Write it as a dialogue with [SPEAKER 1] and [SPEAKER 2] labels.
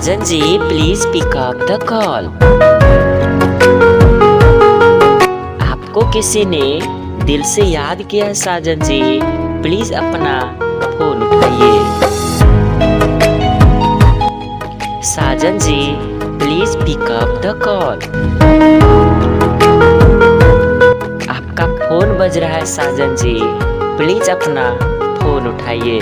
[SPEAKER 1] Sajan ji please pick up the call. आपको किसी ने दिल से याद किया है साजन जी, प्लीज अपना फोन उठाइए। Sajan ji please pick up the call. आपका फोन बज रहा है साजन जी, प्लीज अपना फोन उठाइए।